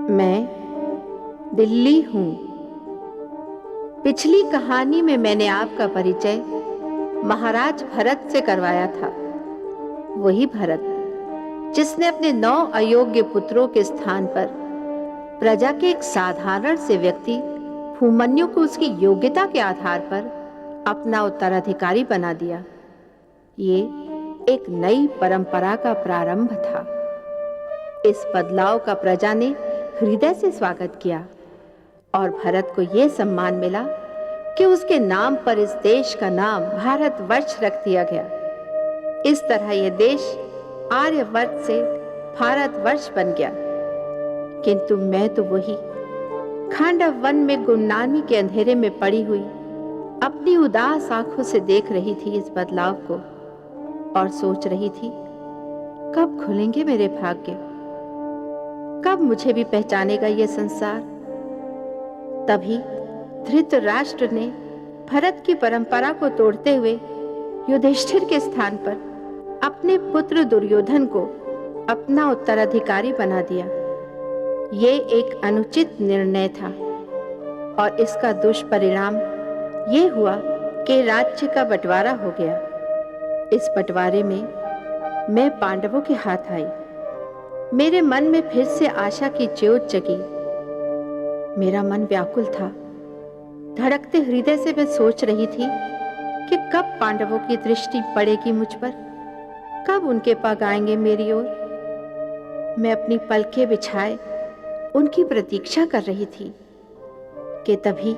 मैं दिल्ली हूँ। पिछली कहानी में मैंने आपका परिचय महाराज भरत से करवाया था। वही भरत जिसने अपने 9 अयोग्य पुत्रों के स्थान पर प्रजा के एक साधारण से व्यक्ति भूमन्यु को उसकी योग्यता के आधार पर अपना उत्तराधिकारी बना दिया। ये एक नई परंपरा का प्रारंभ था। इस बदलाव का प्रजा ने हृदय से स्वागत किया और भरत को यह सम्मान मिला कि उसके नाम पर इस देश का नाम भारतवर्ष रख दिया गया। इस तरह यह देश आर्यवर्त से भारतवर्ष बन गया। किंतु मैं तो वही खांडव वन में गुमनामी के अंधेरे में पड़ी हुई अपनी उदास आंखों से देख रही थी इस बदलाव को और सोच रही थी, कब खुलेंगे मेरे भाग्य, कब मुझे भी पहचानेगा यह संसार। तभी धृतराष्ट्र ने भरत की परंपरा को तोड़ते हुए युधिष्ठिर के स्थान पर अपने पुत्र दुर्योधन को अपना उत्तराधिकारी बना दिया। ये एक अनुचित निर्णय था और इसका दुष्परिणाम ये हुआ कि राज्य का बंटवारा हो गया। इस बंटवारे में मैं पांडवों के हाथ आई। मेरे मन में फिर से आशा की ज्योत जगी। मेरा मन व्याकुल था। धड़कते हृदय से मैं सोच रही थी कि कब पांडवों की दृष्टि पड़ेगी मुझ पर, कब उनके पग आएंगे मेरी ओर। मैं अपनी पलकें बिछाए उनकी प्रतीक्षा कर रही थी कि तभी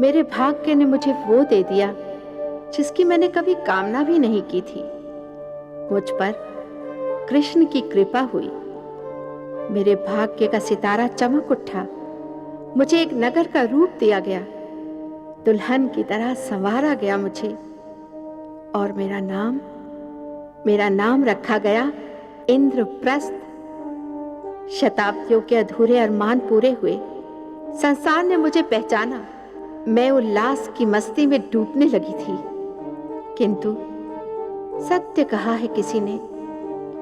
मेरे भाग्य ने मुझे वो दे दिया जिसकी मैंने कभी कामना भी नहीं की थी। मुझ पर कृष्ण की कृपा हुई। मेरे भाग्य का सितारा चमक उठा। मुझे एक नगर का रूप दिया गया। दुल्हन की तरह संवारा गया मुझे और मेरा नाम रखा गया इंद्रप्रस्थ। शताब्दियों के अधूरे अरमान पूरे हुए। संसार ने मुझे पहचाना। मैं उल्लास की मस्ती में डूबने लगी थी। किंतु सत्य कहा है किसी ने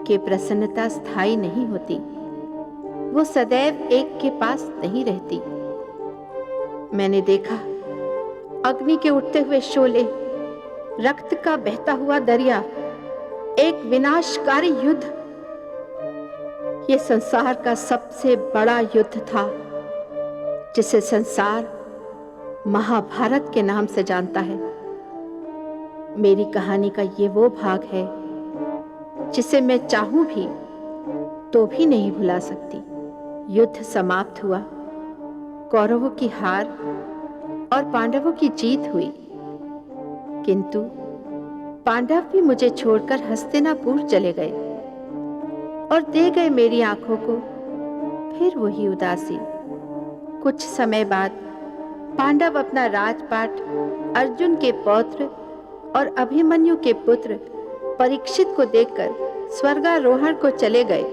कि प्रसन्नता स्थायी नहीं होती, वो सदैव एक के पास नहीं रहती। मैंने देखा अग्नि के उठते हुए शोले, रक्त का बहता हुआ दरिया, एक विनाशकारी युद्ध। यह संसार का सबसे बड़ा युद्ध था जिसे संसार महाभारत के नाम से जानता है। मेरी कहानी का ये वो भाग है जिसे मैं चाहूं भी तो भी नहीं भुला सकती। युद्ध समाप्त हुआ। कौरवों की हार और पांडवों की जीत हुई। किंतु पांडव भी मुझे छोड़कर हस्तिनापुर चले गए और दे गए मेरी आंखों को फिर वही उदासी। कुछ समय बाद पांडव अपना राजपाट अर्जुन के पौत्र और अभिमन्यु के पुत्र परीक्षित को देखकर स्वर्गारोहण को चले गए।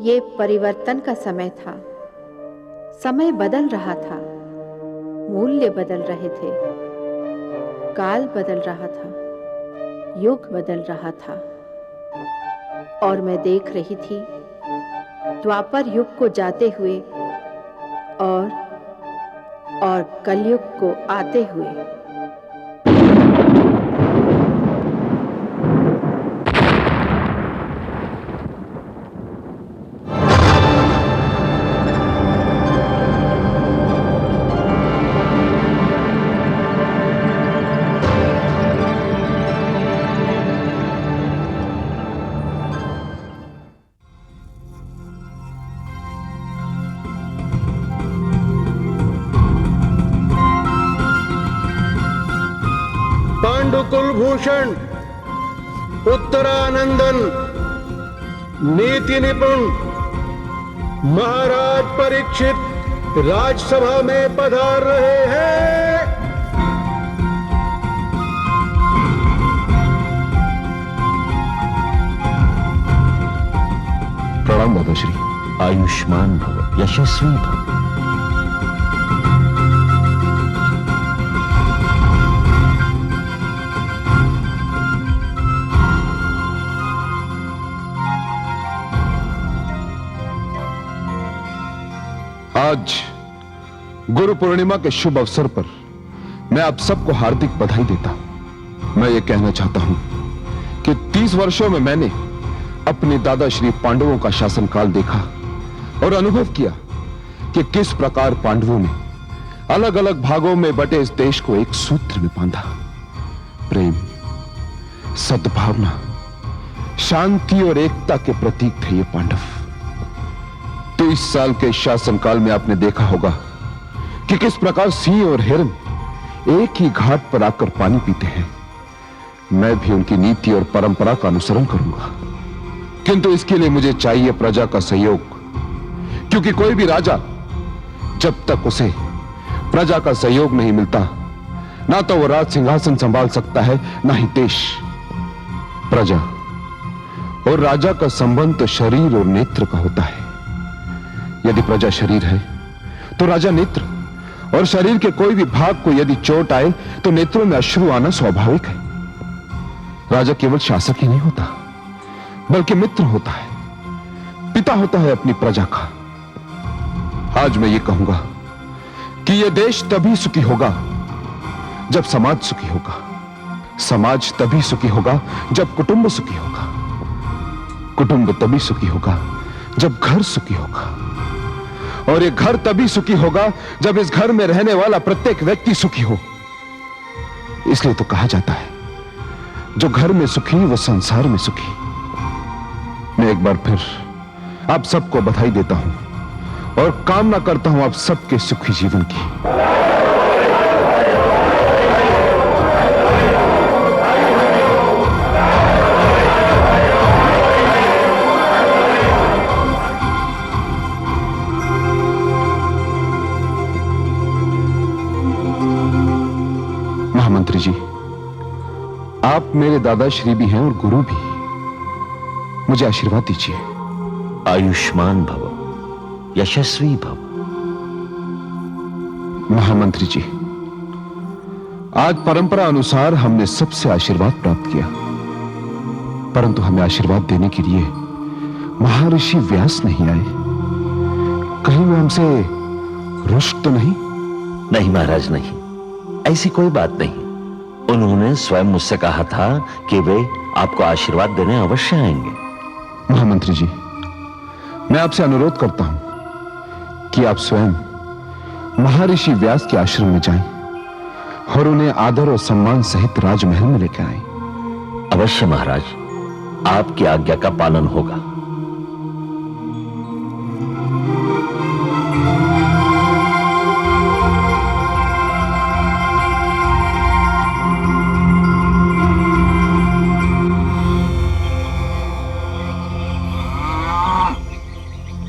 ये परिवर्तन का समय था। समय बदल रहा था, मूल्य बदल रहे थे, काल बदल रहा था, युग बदल रहा था और मैं देख रही थी द्वापर युग को जाते हुए और कलयुग को आते हुए। कुलभूषण, उत्तरानंदन, नीति निपुण महाराज परीक्षित राजसभा में पधार रहे हैं। प्रणाम माताश्री। आयुष्मान भव, यशस्वी भव। आज गुरु पूर्णिमा के शुभ अवसर पर मैं आप सबको हार्दिक बधाई देता हूं। मैं ये कहना चाहता हूं कि 30 वर्षों में मैंने अपने दादा श्री पांडवों का शासनकाल देखा और अनुभव किया कि किस प्रकार पांडवों ने अलग अलग भागों में बटे इस देश को एक सूत्र में बांधा। प्रेम, सद्भावना, शांति और एकता के प्रतीक थे ये पांडव। 30 साल के शासनकाल में आपने देखा होगा कि किस प्रकार सिंह और हिरण एक ही घाट पर आकर पानी पीते हैं। मैं भी उनकी नीति और परंपरा का अनुसरण करूंगा, किंतु इसके लिए मुझे चाहिए प्रजा का सहयोग, क्योंकि कोई भी राजा जब तक उसे प्रजा का सहयोग नहीं मिलता, ना तो वो राज सिंहासन संभाल सकता है, ना ही देश। प्रजा और राजा का संबंध तो शरीर और नेत्र का होता है। यदि प्रजा शरीर है तो राजा नेत्र, और शरीर के कोई भी भाग को यदि चोट आए तो नेत्रों में अश्रु आना स्वाभाविक है। राजा केवल शासक ही नहीं होता, बल्कि मित्र होता है, पिता होता है अपनी प्रजा का। आज मैं ये कहूंगा कि यह देश तभी सुखी होगा जब समाज सुखी होगा, समाज तभी सुखी होगा जब कुटुंब सुखी होगा, कुटुंब तभी सुखी होगा जब घर सुखी होगा, और ये घर तभी सुखी होगा जब इस घर में रहने वाला प्रत्येक व्यक्ति सुखी हो। इसलिए तो कहा जाता है, जो घर में सुखी वो संसार में सुखी। मैं एक बार फिर आप सबको बधाई देता हूं और कामना करता हूं आप सबके सुखी जीवन की। महामंत्री जी, आप मेरे दादाश्री भी हैं और गुरु भी। मुझे आशीर्वाद दीजिए। आयुष्मान भव, यशस्वी भव। महामंत्री जी, आज परंपरा अनुसार हमने सबसे आशीर्वाद प्राप्त किया, परंतु हमें आशीर्वाद देने के लिए महर्षि व्यास नहीं आए। कहीं वो हमसे रुष्ट तो नहीं? नहीं महाराज, नहीं, ऐसी कोई बात नहीं। उन्होंने स्वयं मुझसे कहा था कि वे आपको आशीर्वाद देने अवश्य आएंगे। महामंत्री जी, मैं आपसे अनुरोध करता हूं कि आप स्वयं महर्षि व्यास के आश्रम में जाएं और उन्हें आदर और सम्मान सहित राजमहल में लेकर आएं। अवश्य महाराज, आपकी आज्ञा का पालन होगा।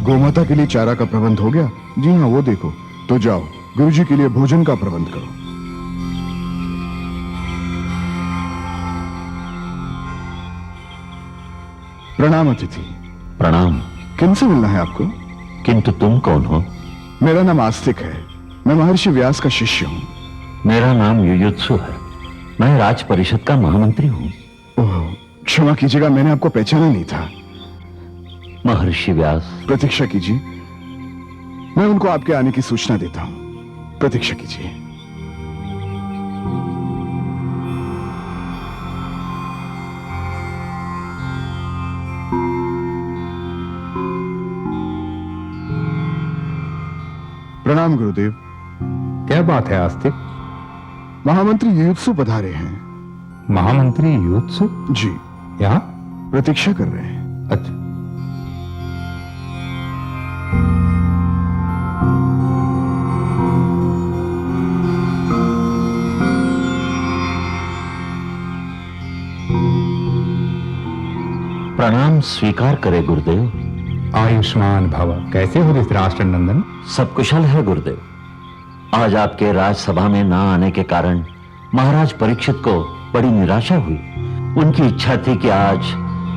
गोमाता के लिए चारा का प्रबंध हो गया? जी हाँ, वो देखो। तो जाओ, गुरुजी के लिए भोजन का प्रबंध करो। प्रणाम अतिथि। प्रणाम। किनसे मिलना है आपको? किंतु तुम कौन हो? मेरा नाम आस्तिक है, मैं महर्षि व्यास का शिष्य हूं। मेरा नाम युयुत्सु है, मैं राज परिषद का महामंत्री हूं। ओह, क्षमा कीजिएगा, मैंने आपको पहचाना नहीं था। महर्षि व्यास। प्रतीक्षा कीजिए, मैं उनको आपके आने की सूचना देता हूं। प्रतीक्षा कीजिए। प्रणाम गुरुदेव। क्या बात है आस्तिक? महामंत्री युयुत्सु पधारे हैं। महामंत्री युयुत्सु? जी। यहाँ प्रतीक्षा कर रहे हैं। अच्छा। प्रणाम स्वीकार करे गुरुदेव। आयुष्मान भव। कैसे हो धृतराष्ट्र नंदन? सब कुशल है गुरुदेव। आज आपके राजसभा में ना आने के कारण महाराज परीक्षित को बड़ी निराशा हुई। उनकी इच्छा थी कि आज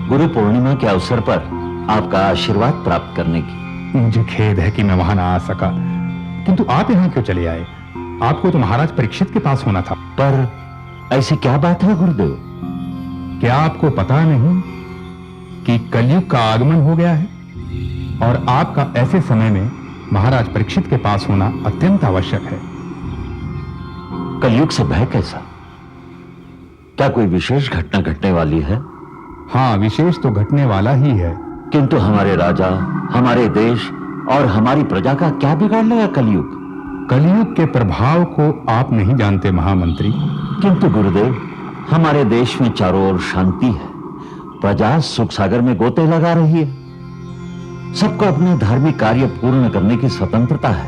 गुरु पूर्णिमा के अवसर पर आपका आशीर्वाद प्राप्त करने की। मुझे खेद है कि मैं वहां ना आ सका, किंतु आप यहाँ क्यों चले आए? आपको तो महाराज परीक्षित के पास होना था। पर ऐसी क्या बात है गुरुदेव? क्या आपको पता नहीं कि कलयुग का आगमन हो गया है और आपका ऐसे समय में महाराज परीक्षित के पास होना अत्यंत आवश्यक है। कलयुग से भय कैसा? क्या कोई विशेष घटना घटने वाली है? हाँ, विशेष तो घटने वाला ही है। किंतु हमारे राजा, हमारे देश और हमारी प्रजा का क्या बिगाड़ लेगा कलयुग? कलयुग के प्रभाव को आप नहीं जानते महामंत्री। किंतु गुरुदेव, हमारे देश में चारों ओर शांति है, प्रजा सुख सागर में गोते लगा रही है, सबको अपने धार्मिक कार्य पूर्ण करने की स्वतंत्रता है,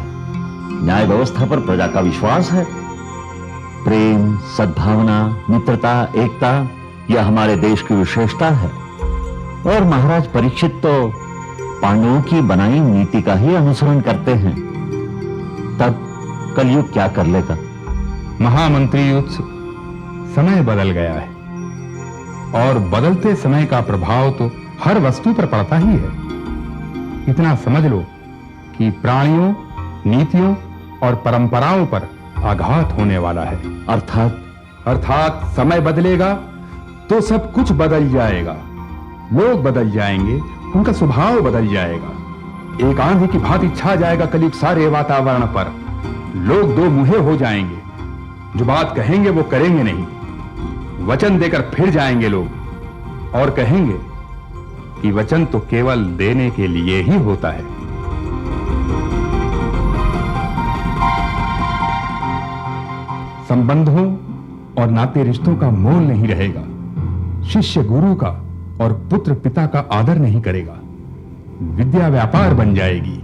न्याय व्यवस्था पर प्रजा का विश्वास है। प्रेम, सद्भावना, मित्रता, एकता यह हमारे देश की विशेषता है। और महाराज परीक्षित तो पांडवों की बनाई नीति का ही अनुसरण करते हैं। तब कलयुग क्या कर लेगा? महामंत्री युद्ध, समय बदल गया है और बदलते समय का प्रभाव तो हर वस्तु पर पड़ता ही है। इतना समझ लो कि प्राणियों, नीतियों और परंपराओं पर आघात होने वाला है। अर्थात समय बदलेगा तो सब कुछ बदल जाएगा। लोग बदल जाएंगे, उनका स्वभाव बदल जाएगा। एक आंधी की भांति छा जाएगा कलयुग सारे वातावरण पर। लोग दो मुहे हो जाएंगे, जो बात कहेंगे वो करेंगे नहीं। वचन देकर फिर जाएंगे लोग और कहेंगे कि वचन तो केवल देने के लिए ही होता है। संबंधों और नाते रिश्तों का मोल नहीं रहेगा। शिष्य गुरु का और पुत्र पिता का आदर नहीं करेगा। विद्या व्यापार बन जाएगी।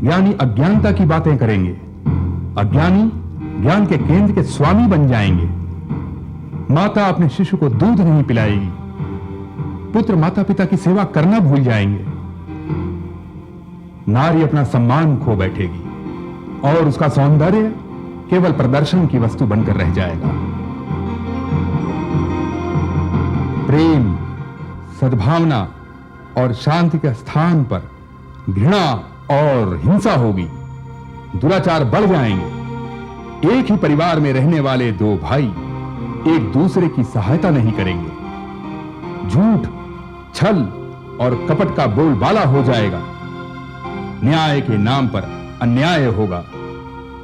ज्ञानी अज्ञानता की बातें करेंगे, अज्ञानी ज्ञान के केंद्र के स्वामी बन जाएंगे। माता अपने शिशु को दूध नहीं पिलाएगी, पुत्र माता पिता की सेवा करना भूल जाएंगे। नारी अपना सम्मान खो बैठेगी और उसका सौंदर्य केवल प्रदर्शन की वस्तु बनकर रह जाएगा। प्रेम, सद्भावना और शांति के स्थान पर घृणा और हिंसा होगी। दुराचार बढ़ जाएंगे। एक ही परिवार में रहने वाले दो भाई एक दूसरे की सहायता नहीं करेंगे। झूठ, छल और कपट का बोलबाला हो जाएगा। न्याय के नाम पर अन्याय होगा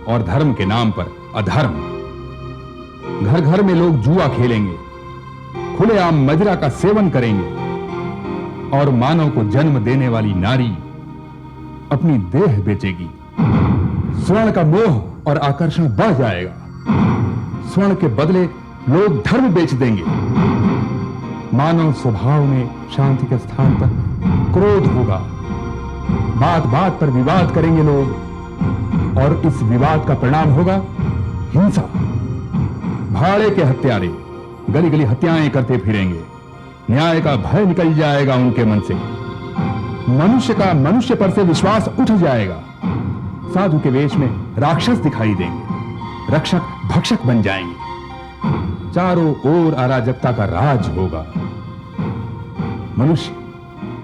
और धर्म के नाम पर अधर्म। घर घर में लोग जुआ खेलेंगे, खुलेआम मदिरा का सेवन करेंगे और मानव को जन्म देने वाली नारी अपनी देह बेचेगी। स्वर्ण का मोह और आकर्षण बढ़ जाएगा। स्वर्ण के बदले लोग धर्म बेच देंगे। मानव स्वभाव में शांति के स्थान पर क्रोध होगा। बात बात पर विवाद करेंगे लोग और इस विवाद का परिणाम होगा हिंसा। भाड़े के हत्यारे गली गली हत्याएं करते फिरेंगे। न्याय का भय निकल जाएगा उनके मन से। मनुष्य का मनुष्य पर से विश्वास उठ जाएगा। साधु के वेश में राक्षस दिखाई देंगे। रक्षक भक्षक बन जाएंगे। चारों ओर अराजकता का राज होगा। मनुष्य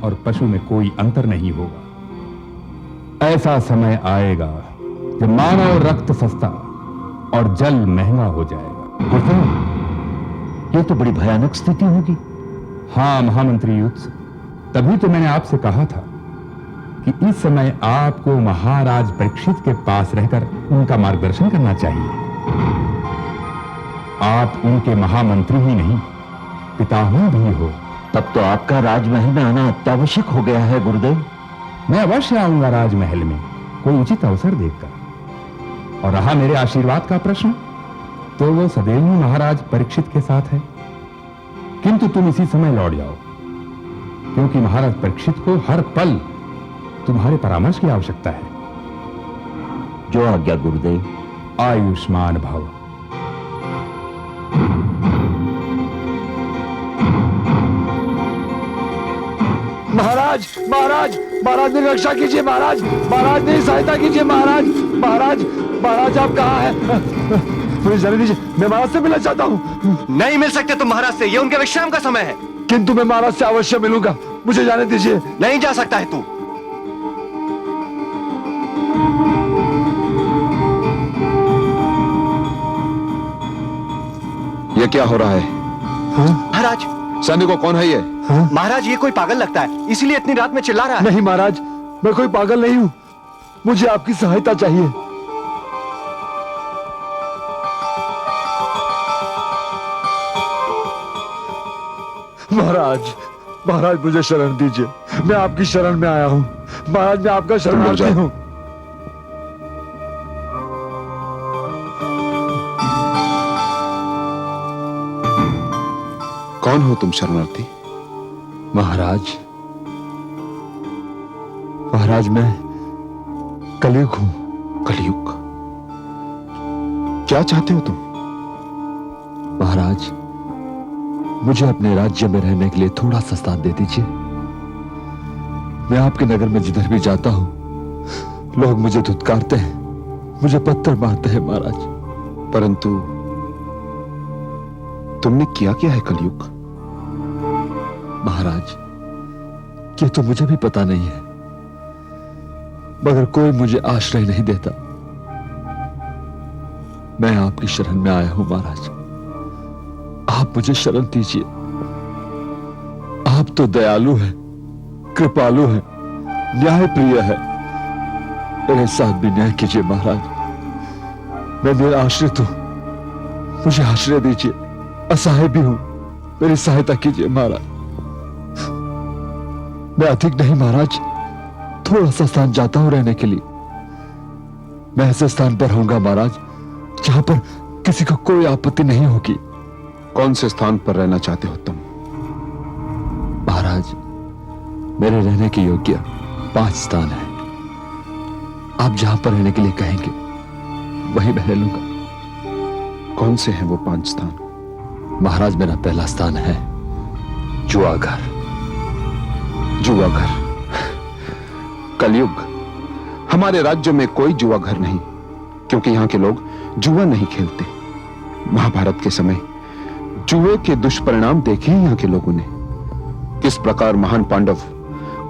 और पशु में कोई अंतर नहीं होगा। ऐसा समय आएगा जब मानव रक्त सस्ता और जल महंगा हो जाएगा। ये तो बड़ी भयानक स्थिति होगी। हाँ महामंत्री युद्ध, तभी तो मैंने आपसे कहा था कि इस समय आपको महाराज परीक्षित के पास रहकर उनका मार्गदर्शन करना चाहिए। आप उनके महामंत्री ही नहीं, पितामह भी हो। तब तो आपका राजमहल में आना अत्यावश्यक हो गया है गुरुदेव। मैं अवश्य आऊंगा राजमहल में कोई उचित अवसर देखकर। और रहा मेरे आशीर्वाद का प्रश्न, तो वो सदैव ही महाराज परीक्षित के साथ है। किंतु तुम इसी समय लौट जाओ, क्योंकि महाराज परीक्षित को हर पल तुम्हारे परामर्श की आवश्यकता है। जो आज्ञा गुरुदेव। आयुष्मान भव। महाराज महाराज महाराज मेरी रक्षा कीजिए। महाराज महाराज मेरी सहायता कीजिए। महाराज महाराज महाराज आप कहाँ हैं? मुझे जाने दीजिए, मैं महाराज से मिलना चाहता हूँ। नहीं मिल सकते तुम महाराज से, ये उनके विश्राम का समय है। किंतु मैं महाराज से अवश्य मिलूंगा, मुझे जाने दीजिए। नहीं जा सकता है तू। ये क्या हो रहा है? महाराज, सैनिकों कौन है ये? महाराज ये कोई पागल लगता है, इसीलिए इतनी रात में चिल्ला रहा है। नहीं महाराज, मैं कोई पागल नहीं हूँ। मुझे आपकी सहायता चाहिए। महाराज, महाराज मुझे शरण दीजिए। मैं आपकी शरण में आया हूं। महाराज मैं आपका शरणार्थी हूं। कौन हो तुम शरणार्थी? महाराज, महाराज मैं कलयुग हूं। कलयुग? क्या चाहते हो तुम? महाराज, मुझे अपने राज्य में रहने के लिए थोड़ा सा स्थान दे दीजिए। मैं आपके नगर में जिधर भी जाता हूं, लोग मुझे धुतकारते हैं, मुझे पत्थर मारते हैं महाराज। परंतु तुमने किया क्या है कलयुग? महाराज, ये तो मुझे भी पता नहीं है, मगर कोई मुझे आश्रय नहीं देता। मैं आपकी शरण में आया हूं महाराज, आप मुझे शरण दीजिए। आप तो दयालु हैं, कृपालु हैं, न्यायप्रिय है। मेरे साथ भी न्याय कीजिए महाराज। मैं निराश्रित हूं, मुझे आश्रय दीजिए। असहाय भी हूं, मेरी सहायता कीजिए महाराज। मैं अधिक नहीं महाराज, थोड़ा सा स्थान जाता हूं रहने के लिए। मैं ऐसे स्थान पर रहूंगा महाराज जहां पर किसी को कोई आपत्ति नहीं होगी। कौन से स्थान पर रहना चाहते हो तुम? महाराज, मेरे रहने के योग्य 5 स्थान हैं। आप जहां पर रहने के लिए कहेंगे वहीं मैं रह लूंगा। कौन से हैं वो 5 स्थान? महाराज, मेरा पहला स्थान है जुआघर। जुआघर? कलयुग, हमारे राज्य में कोई जुआघर नहीं, क्योंकि यहां के लोग जुआ नहीं खेलते। महाभारत के समय जुए के दुष्परिणाम देखे हैं यहां के लोगों ने। किस प्रकार महान पांडव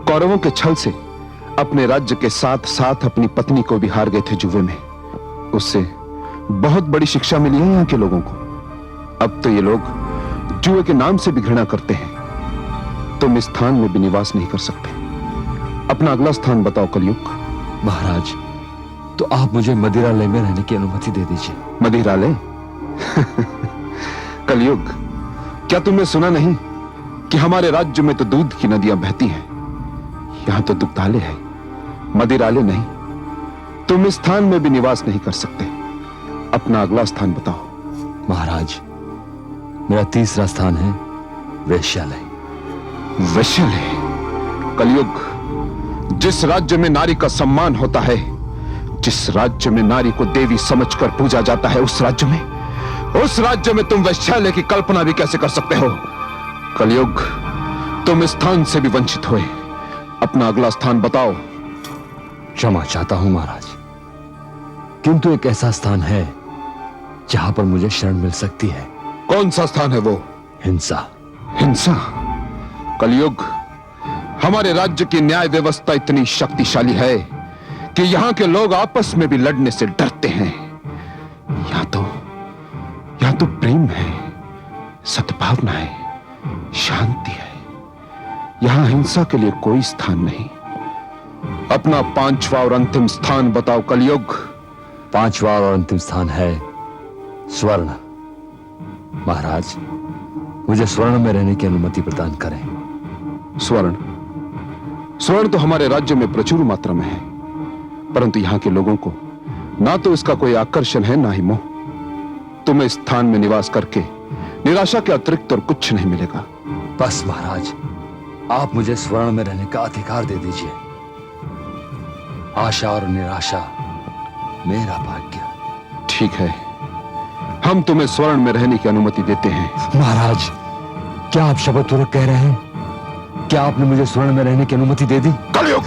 कौरवों के छल से अपने राज्य के साथ साथ अपनी पत्नी को भी हार गए थे जुए में। उससे बहुत बड़ी शिक्षा मिली है यहां के लोगों को। अब तो ये लोग जुए के नाम से भी घृणा करते हैं। तुम इस स्थान में भी निवास नहीं कर सकते। अपना अगला स्थान बताओ कलयुग। महाराज, तो आप मुझे मदिरालय में रहने की अनुमति दे दीजिए। मदिरालय? कलयुग, क्या तुमने सुना नहीं कि हमारे राज्य में तो दूध की नदियां बहती हैं? यहां तो दुग्धालय है, मदिरालय नहीं। तुम इस स्थान में भी निवास नहीं कर सकते। अपना अगला स्थान बताओ। महाराज, मेरा तीसरा स्थान है वेश्यालय। वेश्यालय? कलयुग, जिस राज्य में नारी का सम्मान होता है, जिस राज्य में नारी को देवी समझकर पूजा जाता है, उस राज्य में तुम वेश्यालय की कल्पना भी कैसे कर सकते हो? कलयुग, तुम इस स्थान से भी वंचित हुए। अपना अगला स्थान बताओ। क्षमा चाहता हूं महाराज, किंतु एक ऐसा स्थान है जहां पर मुझे शरण मिल सकती है। कौन सा स्थान है वो? हिंसा। हिंसा? कलयुग, हमारे राज्य की न्याय व्यवस्था इतनी शक्तिशाली है कि यहां के लोग आपस में भी लड़ने से डरते हैं। यहां तो प्रेम है, सद्भावना है, शांति है। यहां हिंसा के लिए कोई स्थान नहीं। अपना 5वां और अंतिम स्थान बताओ कलयुग। 5वां और अंतिम स्थान है स्वर्ण। महाराज, मुझे स्वर्ण में रहने की अनुमति प्रदान करें। स्वर्ण तो हमारे राज्य में प्रचुर मात्रा में है, परंतु यहां के लोगों को ना तो इसका कोई आकर्षण है, ना ही मोह। तुम्हें इस स्थान में निवास करके निराशा के अतिरिक्त और कुछ नहीं मिलेगा। बस महाराज, आप मुझे स्वर्ण में रहने का अधिकार दे दीजिए। आशा और निराशा मेरा भाग्य। ठीक है, हम तुम्हें स्वर्ण में रहने की अनुमति देते हैं। महाराज, क्या आप शपथपूर्वक कह रहे हैं? क्या आपने मुझे स्वर्ण में रहने की अनुमति दे दी? कलयुग,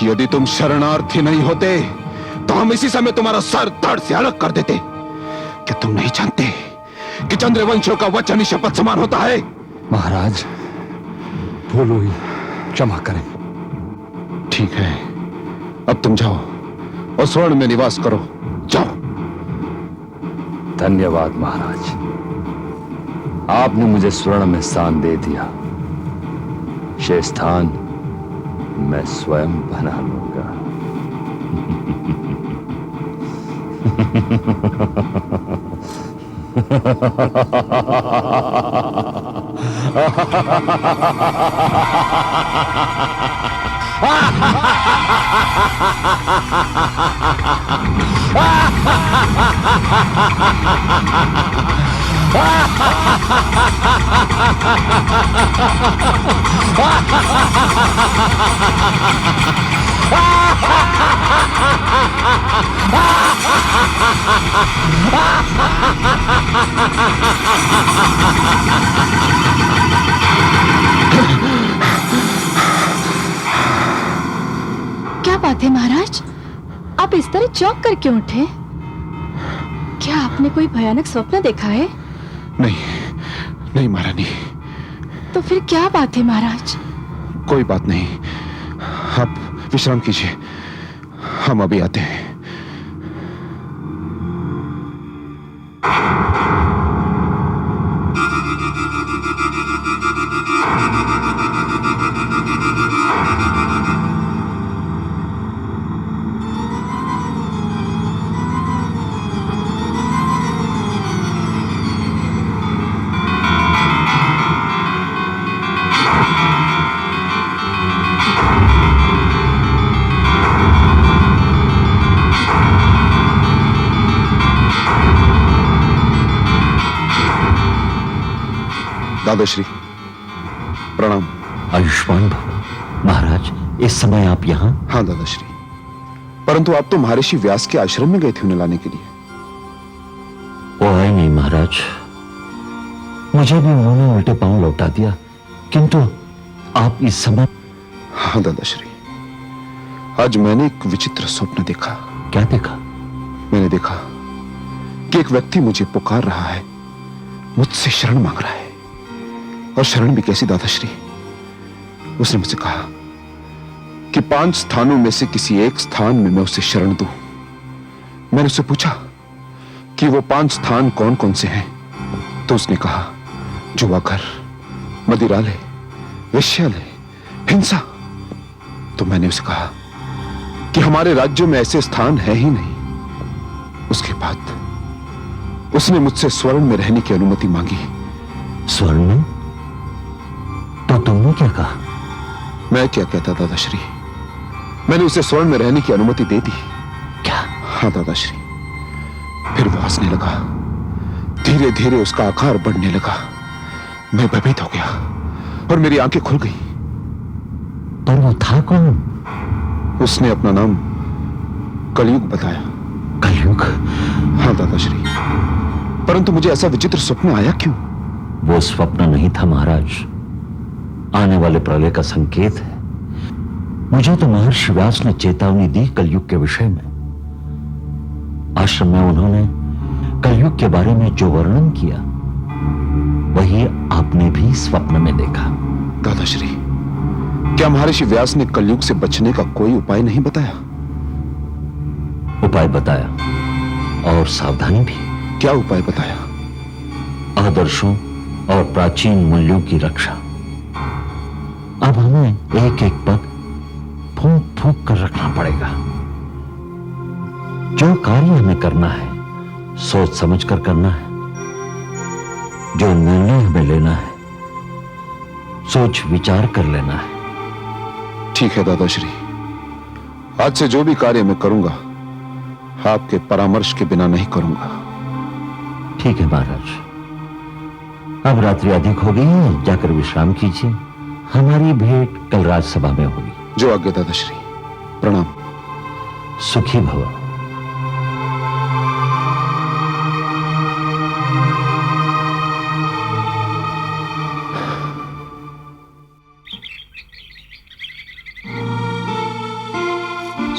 यदि तुम शरणार्थी नहीं होते तो हम इसी समय तुम्हारा सर धड़ से अलग कर देते। क्या तुम नहीं जानते कि चंद्रवंशियों का वचन ही शपथ समान होता है? महाराज, भूल हुई, क्षमा करें। ठीक है, अब तुम जाओ और स्वर्ण में निवास करो। जाओ। धन्यवाद महाराज, आपने मुझे स्वर्ण में स्थान दे दिया। शेष स्थान मैं स्वयं बना लूंगा। क्या बात है महाराज, आप इस तरह चौंक कर क्यों उठे? क्या आपने कोई भयानक स्वप्न देखा है? नहीं, नहीं महारानी, तो फिर क्या बात है महाराज? कोई बात नहीं। आप विश्राम कीजिए, हम अभी आते हैं। दादाश्री प्रणाम। आयुष्मान भव। महाराज, इस समय आप यहाँ? हाँ दादाश्री, परंतु आप तो महर्षि व्यास के आश्रम में गए थे उन्हें लाने के लिए। वो आए नहीं महाराज, मुझे भी उन्होंने उल्टे पांव लौटा दिया, किंतु आप इस समय? हाँ दादाश्री, आज मैंने एक विचित्र स्वप्न देखा। क्या देखा? मैंने देखा कि एक व्यक्ति मुझे पुकार रहा है, मुझसे शरण मांग रहा है। और शरण भी कैसी दादाश्री? उसने मुझसे कहा कि 5 स्थानों में से किसी एक स्थान में मैं उसे शरण दूं। मैंने उससे पूछा कि वो 5 स्थान कौन कौन से हैं, तो उसने कहा जुआघर, मदिरालय, वेश्यालय, हिंसा। तो मैंने उसे कहा कि हमारे राज्य में ऐसे स्थान है ही नहीं। उसके बाद उसने मुझसे स्वर्ण में रहने की अनुमति मांगी। स्वर्ण में? तो तुमने क्या कहा? मैं क्या कहता दादाश्री, मैंने उसे स्वर्ण में रहने की अनुमति दे दी। क्या? हाँ दादाश्री। फिर वो हंसने लगा, धीरे धीरे उसका आकार बढ़ने लगा। मैं भयभीत हो गया और मेरी आंखें खुल गई। पर वो था कौन? उसने अपना नाम कलयुग बताया। कलयुग? हाँ दादाश्री, परंतु मुझे ऐसा विचित्र स्वप्न आया क्यों? वो स्वप्न नहीं था महाराज, आने वाले प्रलय का संकेत है। मुझे तो महर्षि व्यास ने चेतावनी दी कलयुग के विषय में। आश्रम में उन्होंने कलयुग के बारे में जो वर्णन किया, वही आपने भी स्वप्न में देखा। दादाश्री, क्या महर्षि व्यास ने कलयुग से बचने का कोई उपाय नहीं बताया? उपाय बताया और सावधानी भी। क्या उपाय बताया? आदर्शों और प्राचीन मूल्यों की रक्षा। अब हमें एक एक पग फूंक फूंक कर रखना पड़ेगा। जो कार्य हमें करना है, सोच समझ कर करना है। जो निर्णय हमें लेना है, सोच विचार कर लेना है। ठीक है दादाश्री, आज से जो भी कार्य मैं करूंगा, आपके परामर्श के बिना नहीं करूंगा। ठीक है महाराज, अब रात्रि अधिक हो गई है, जाकर विश्राम कीजिए। हमारी भेंट कल राजसभा में होगी। जो आज्ञा दादाश्री। प्रणाम। सुखी भव।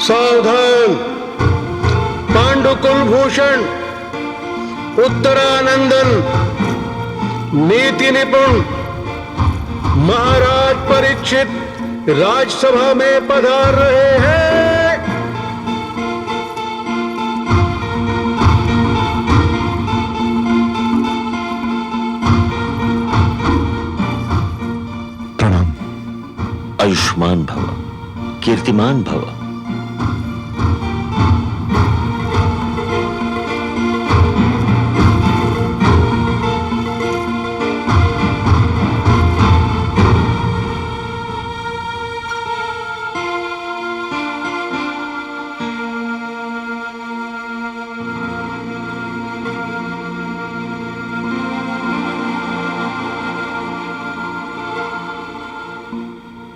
सावधान! पांडुकुल भूषण, उत्तरानंदन, नीति निपुण महाराज परीक्षित राजसभा में पधार रहे हैं। प्रणाम। आयुष्मान भव, कीर्तिमान भव।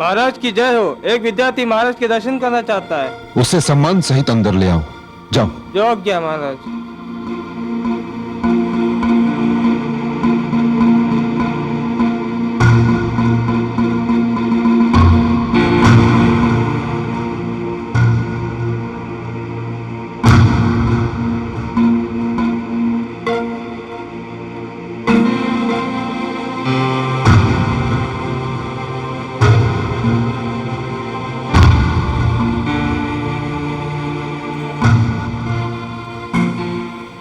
महाराज की जय हो। एक विद्यार्थी महाराज के दर्शन करना चाहता है। उसे सम्मान सहित अंदर ले आओ। जाओ। जो आज्ञा महाराज।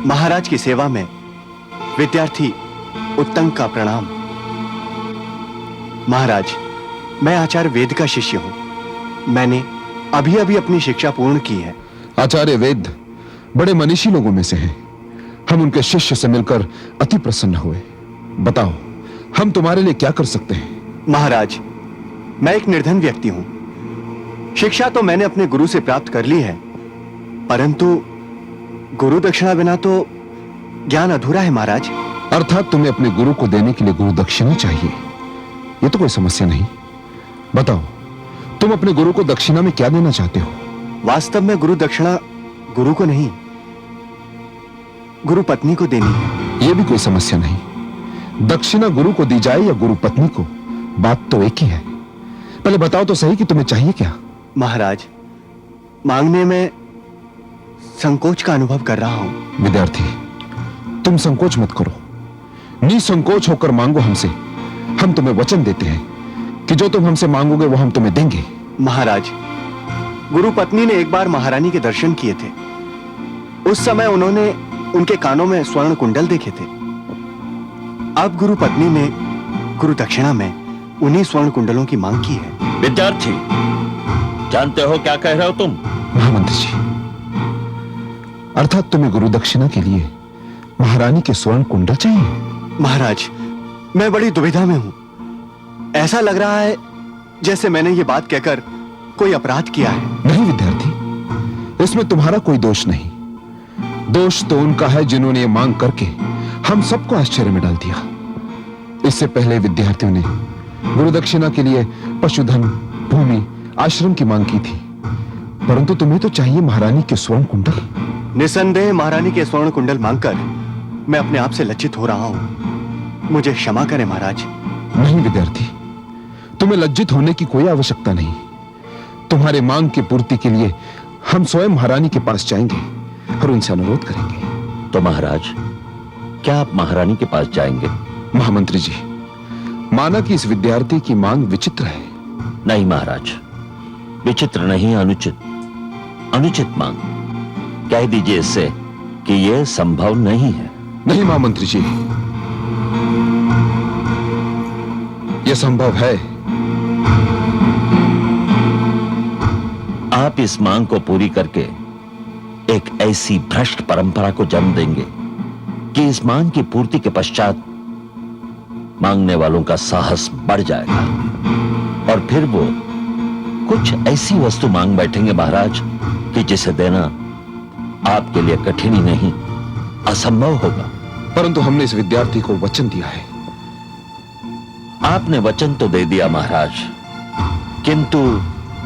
महाराज की सेवा में विद्यार्थी उत्तंग का प्रणाम। महाराज, मैं आचार्य वेद का शिष्य हूं। मैंने अभी अभी अपनी शिक्षा पूर्ण की है। आचार्य वेद बड़े मनीषी लोगों में से हैं। हम उनके शिष्य से मिलकर अति प्रसन्न हुए। बताओ, हम तुम्हारे लिए क्या कर सकते हैं? महाराज, मैं एक निर्धन व्यक्ति हूं। शिक्षा तो मैंने अपने गुरु से प्राप्त कर ली है, परंतु गुरु दक्षिणा बिना तो ज्ञान अधूरा है महाराज। अर्थात तुम्हें अपने गुरु को देने के लिए गुरु दक्षिणा चाहिए। यह तो कोई समस्या नहीं। बताओ, तुम अपने गुरु को दक्षिणा में क्या देना चाहते हो? वास्तव में गुरु दक्षिणा गुरु को नहीं, गुरु पत्नी को देनी है। यह भी कोई समस्या नहीं। दक्षिणा गुरु को दी जाए या गुरु पत्नी को, बात तो एक ही है। पहले बताओ तो सही कि तुम्हें चाहिए क्या? महाराज, मांगने में संकोच का अनुभव कर रहा हूं। विद्यार्थी, तुम संकोच मत करो। निसंकोच होकर मांगो हमसे। हम तुम्हें वचन देते हैं कि जो तुम हमसे मांगोगे वो हम तुम्हें देंगे। महाराज, गुरु पत्नी ने एक बार महारानी के दर्शन किए थे। उस समय उन्होंने उनके कानों में स्वर्ण कुंडल देखे थे। अब गुरु पत्नी ने गुरु दक्षिणा में उन्हीं स्वर्ण कुंडलों की मांग की है। विद्यार्थी, जानते हो क्या कह रहे हो तुम? महामंत्री जी, अर्थात तुम्हें गुरु दक्षिणा के लिए महारानी के स्वर्ण कुंडल चाहिए? महाराज, मैं बड़ी दुविधा में हूं। ऐसा लग रहा है जैसे मैंने ये बात कहकर कोई अपराध किया है। नहीं विद्यार्थी, इसमें तुम्हारा कोई दोष नहीं। दोष तो उनका है जिन्होंने ये मांग करके हम सबको आश्चर्य में डाल दिया। इससे पहले विद्यार्थियों ने गुरु दक्षिणा के लिए पशुधन, भूमि, आश्रम की मांग की थी, परंतु तुम्हें तो चाहिए महारानी के स्वर्ण कुंडल। निसंदेह महारानी के स्वर्ण कुंडल मांगकर मैं अपने आप से लज्जित हो रहा हूं। मुझे क्षमा करें महाराज। नहीं विद्यार्थी, तुम्हें लज्जित होने की कोई आवश्यकता नहीं। तुम्हारे मांग की पूर्ति के लिए हम स्वयं महारानी के पास जाएंगे और उनसे अनुरोध करेंगे। तो महाराज, क्या आप महारानी के पास जाएंगे? महामंत्री जी, माना कि इस विद्यार्थी की मांग विचित्र है। नहीं महाराज, विचित्र नहीं, अनुचित। अनुचित मांग। कह दीजिए इससे कि यह संभव नहीं है। नहीं महामंत्री जी, यह संभव है। आप इस मांग को पूरी करके एक ऐसी भ्रष्ट परंपरा को जन्म देंगे कि इस मांग की पूर्ति के पश्चात मांगने वालों का साहस बढ़ जाएगा और फिर वो कुछ ऐसी वस्तु मांग बैठेंगे महाराज कि जिसे देना आपके लिए कठिन ही नहीं, असंभव होगा। परंतु हमने इस विद्यार्थी को वचन दिया है। आपने वचन तो दे दिया महाराज, किंतु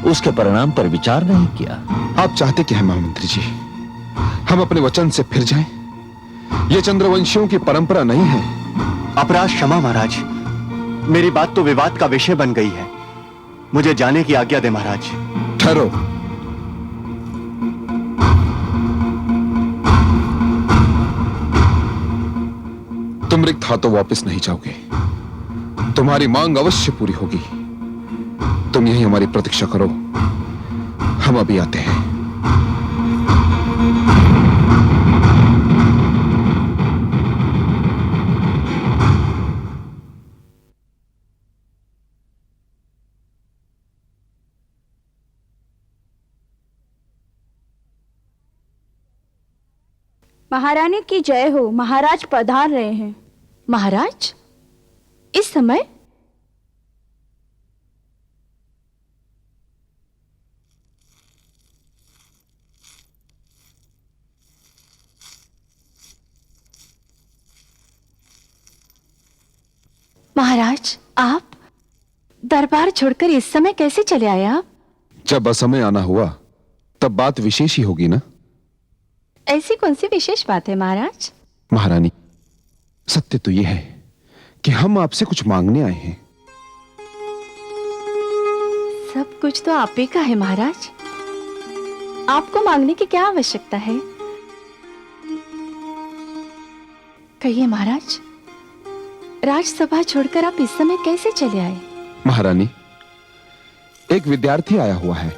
उसके परिणाम पर विचार नहीं किया। आप चाहते क्या है महामंत्री जी? हम अपने वचन से फिर जाएं? यह चंद्रवंशियों की परंपरा नहीं है। अपराध क्षमा महाराज। मेरी बात तो विवाद का विषय बन गई है। मुझे जाने की आज्ञा दे महाराज। ठहरो। तुम रिक्त हाथों वापस नहीं जाओगे। तुम्हारी मांग अवश्य पूरी होगी। तुम यही हमारी प्रतीक्षा करो, हम अभी आते हैं। महारानी की जय हो। महाराज पधार रहे हैं। महाराज, इस समय? महाराज, आप दरबार छोड़कर इस समय कैसे चले आए आप? जब असमय आना हुआ तब बात विशेष ही होगी ना। ऐसी कौन सी विशेष बात है महाराज? महारानी, सत्य तो यह है कि हम आपसे कुछ मांगने आए हैं। सब कुछ तो आप ही का है महाराज, आपको मांगने की क्या आवश्यकता है? कहिए महाराज, राजसभा छोड़कर आप इस समय कैसे चले आए? महारानी, एक विद्यार्थी आया हुआ है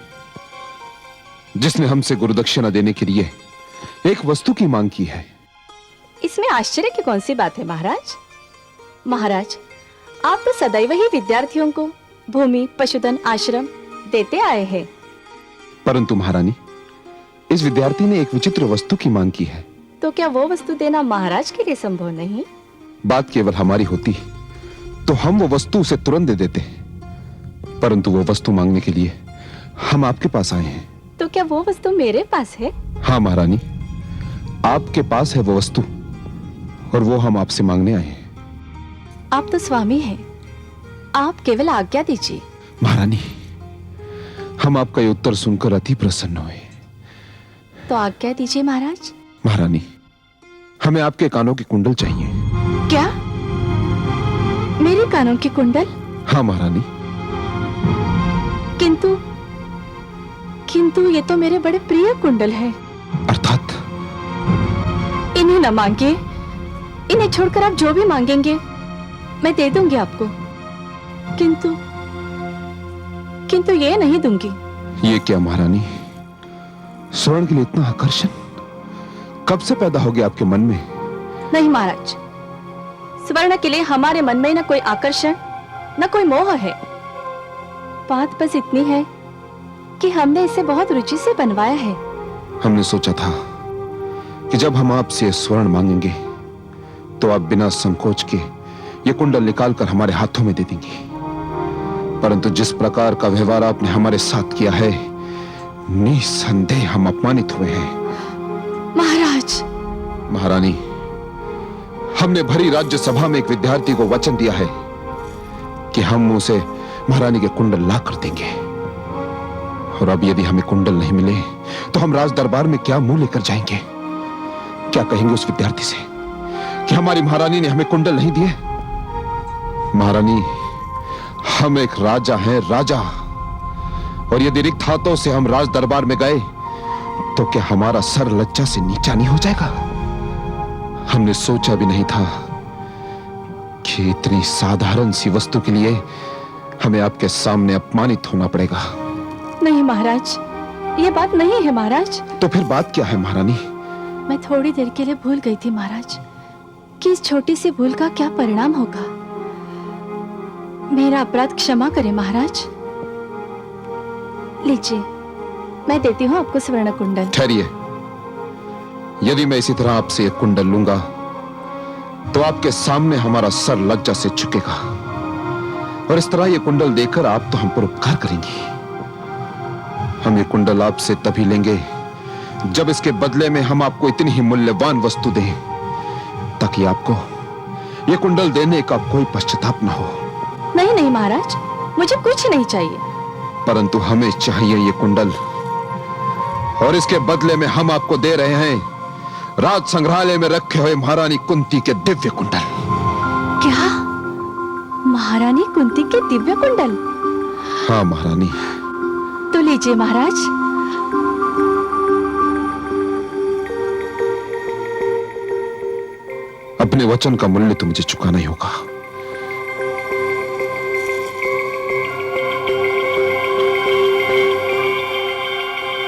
जिसने हमसे गुरुदक्षिणा देने के लिए एक वस्तु की मांग की है। इसमें आश्चर्य की कौन सी बात है महाराज? महाराज, आप तो सदैव ही विद्यार्थियों को भूमि, पशुधन, आश्रम देते आए हैं। परंतु महारानी, इस विद्यार्थी ने एक विचित्र वस्तु की मांग की है। तो क्या वो वस्तु देना महाराज के लिए संभव नहीं? बात केवल हमारी होती तो हम वो वस्तु उसे तुरंत दे देते, परंतु वो वस्तु मांगने के लिए हम आपके पास आए हैं। तो क्या वो वस्तु मेरे पास है? हाँ महारानी, आपके पास है वो वस्तु और वो हम आपसे मांगने आए हैं। आप तो स्वामी हैं, आप केवल आज्ञा दीजिए। महारानी, हम आपका ये उत्तर सुनकर अति प्रसन्न हुए। तो आज्ञा दीजिए महाराज। महारानी, हमें आपके कानों की कुंडल चाहिए। क्या? मेरे कानों की कुंडल? हाँ महारानी। किंतु ये तो मेरे बड़े प्रिय कुंडल है। अर्थात? इन्हें न मांगिए, इन्हें छोड़कर आप जो भी मांगेंगे मैं दे दूंगी आपको, किंतु ये नहीं दूंगी। ये क्या महारानी, स्वर्ण के लिए इतना आकर्षण कब से पैदा हो गया आपके मन में? नहीं महाराज, स्वर्ण के लिए हमारे मन में न कोई आकर्षण न कोई मोह है। बात बस इतनी है कि हमने इसे बहुत रुचि से बनवाया है। हमने सोचा था कि जब हम आपसे स्वर्ण मांगेंगे तो आप बिना संकोच के ये कुंडल निकालकर हमारे हाथों में दे देंगी, परंतु जिस प्रकार का व्यवहार आपने हमारे साथ किया है, निसंदेह हम अपमानित हुए हैं। महाराज। महारानी, हमने भरी राज्य सभा में एक विद्यार्थी को वचन दिया है कि हम उसे महारानी के कुंडल ला कर देंगे, और अब यदि हमें कुंडल नहीं मिले तो हम राज दरबार में क्या मुंह लेकर जाएंगे? क्या कहेंगे उस विद्यार्थी से कि हमारी महारानी ने हमें कुंडल नहीं दिए? महारानी, हम एक राजा हैं, राजा, और यदि रिक्त हाथों से हम राज दरबार में गए तो क्या हमारा सर लज्जा से नीचा नहीं हो जाएगा? हमने सोचा भी नहीं था कि इतनी साधारण सी वस्तु के लिए हमें आपके सामने अपमानित होना पड़ेगा। नहीं महाराज, ये बात नहीं है महाराज। तो फिर बात क्या है महारानी? मैं थोड़ी देर के लिए भूल गई थी महाराज कि इस छोटी सी भूल का क्या परिणाम होगा। मेरा अपराध क्षमा करें महाराज। लीजिए, मैं देती हूँ आपको स्वर्ण कुंडल। ठहरिए, यदि मैं इसी तरह आपसे एक कुंडल लूंगा तो आपके सामने हमारा सर लज्जा से झुकेगा, और इस तरह ये कुंडल देकर आप तो हम पर उपकार करेंगी। हम ये कुंडल आपसे तभी लेंगे जब इसके बदले में हम आपको इतनी ही मूल्यवान वस्तु दें ताकि आपको ये कुंडल देने का कोई पश्चाताप न हो। नहीं नहीं महाराज, मुझे कुछ नहीं चाहिए। परंतु हमें चाहिए ये कुंडल, और इसके बदले में हम आपको दे रहे हैं राज संग्रहालय में रखे हुए महारानी कुंती के दिव्य कुंडल। क्या? महारानी कुंती के दिव्य कुंडल? हाँ महारानी। तो लीजिए महाराज। अपने वचन का मूल्य तो मुझे चुकाना ही होगा।